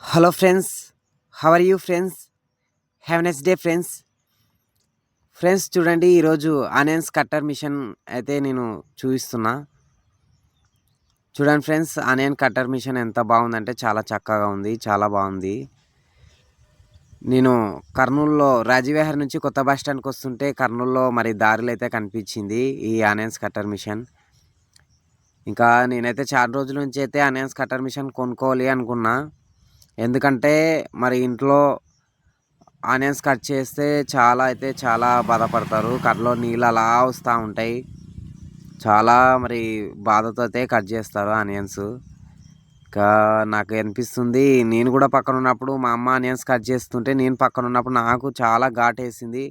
Hello friends, how are you friends? Have next day friends. Friends చూడండి, ఈరోజు onions cutter machine అయితే నేను చూపిస్తున్నా. చూడండి ఫ్రెండ్స్, ఆనియన్ కట్టర్ మిషన్ ఎంత బాగుందంటే చాలా చక్కగా ఉంది, చాలా బాగుంది. నేను కర్నూలులో రాజవిహార్ నుంచి కొత్త బస్ స్టాండ్కి వస్తుంటే కర్నూలులో మరి దారిలో అయితే కనిపించింది ఈ ఆనియన్స్ కట్టర్ మిషన్. ఇంకా నేనైతే చాలా రోజుల నుంచి అయితే ఆనియన్స్ కట్టర్ మిషన్ కొనుక్కోవాలి అనుకున్నా. ఎందుకంటే మరి ఇంట్లో ఆనియన్స్ కట్ చేస్తే చాలా బాధపడతారు. కర్రలో నీళ్ళు అలా వస్తూ ఉంటాయి. చాలా మరి బాధతో అయితే కట్ చేస్తారు ఆనియన్స్. ఇంకా నాకు అనిపిస్తుంది, నేను కూడా పక్కన ఉన్నప్పుడు మా అమ్మ ఆనియన్స్ కట్ చేస్తుంటే నేను పక్కన ఉన్నప్పుడు నాకు చాలా ఘాటేసింది.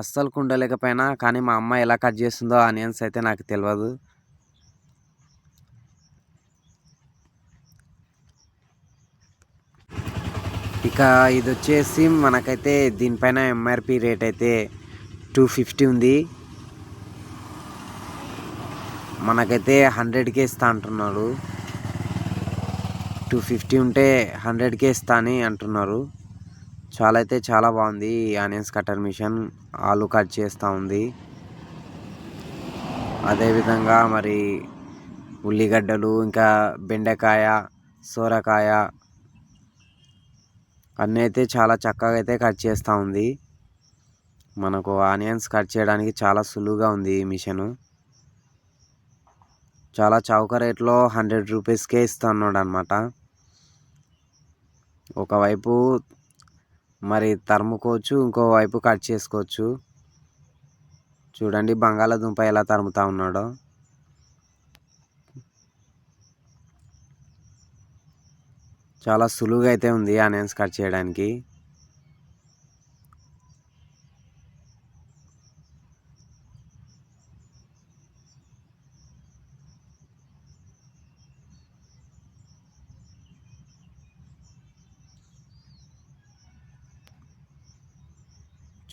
అస్సలు ఉండలేకపోయినా. కానీ మా అమ్మ ఎలా కట్ చేస్తుందో ఆనియన్స్ అయితే నాకు తెలియదు. ఇక ఇది వచ్చేసి మనకైతే దీనిపైన ఎంఆర్పి రేట్ అయితే 250 ఉంది. మనకైతే 100కే ఇస్తా అంటున్నారు. 250 ఉంటే 100కే ఇస్తా అని అంటున్నారు. చాలా బాగుంది ఈ ఆనియన్స్ కట్టర్ మిషన్. ఆలు కట్ చేస్తూ ఉంది. అదేవిధంగా మరి ఉల్లిగడ్డలు, ఇంకా బెండకాయ, సోరకాయ అన్నీ అయితే చాలా చక్కగా అయితే కట్ చేస్తూ ఉంది. మనకు ఆనియన్స్ కట్ చేయడానికి చాలా సులువుగా ఉంది ఈ మిషను. చాలా చౌక రేట్లో 100 రూపీస్కే ఇస్తున్నాడు అనమాట. ఒకవైపు మరి తరుముకోవచ్చు, ఇంకోవైపు కట్ చేసుకోవచ్చు. చూడండి బంగాళాదుంప ఎలా తరుముతా ఉన్నాడో. చాలా సులువుగా అయితే ఉంది ఆనియన్స్ కట్ చేయడానికి.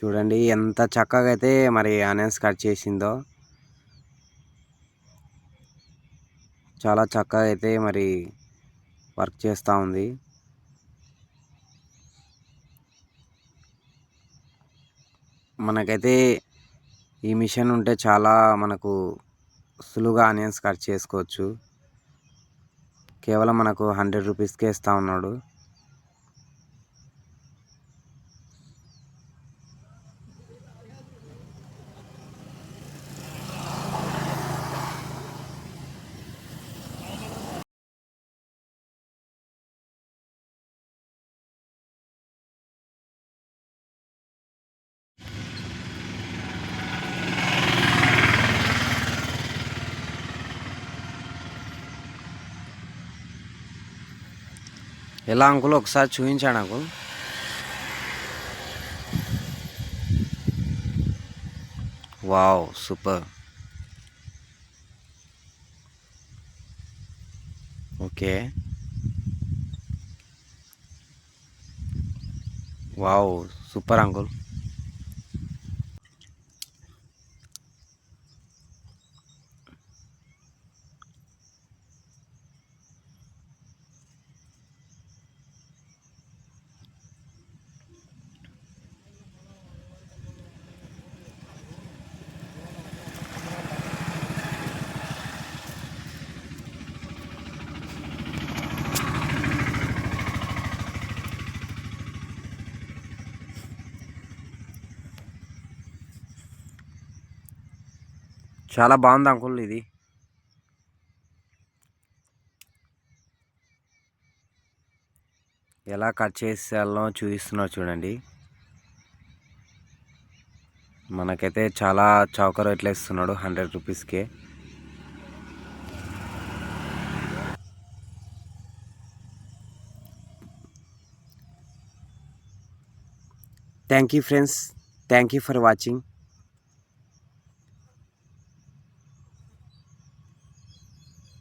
చూడండి ఎంత చక్కగా అయితే మరి ఆనియన్స్ కట్ చేసిందో. చాలా చక్కగా అయితే మరి వర్క్ చేస్తూ ఉంది. మనకైతే ఈ మిషన్ ఉంటే చాలా మనకు సులువుగా ఆనియన్స్ కట్ చేసుకోవచ్చు. కేవలం మనకు 100 రూపీస్కే ఇస్తూ ఉన్నాడు. ఎలా అంకుల్ ఒకసారి చూపించాడు నాకు. Wow, super. Okay, wow, super uncle. చాలా బాగుంది అంకుల్. ఇది ఎలా కట్ చేసేయాలో చూపిస్తున్నారు చూడండి. మనకైతే చాలా చౌక రేట్లు ఇస్తున్నాడు 100 రూపీస్కే. Thank you friends, thank you for watching.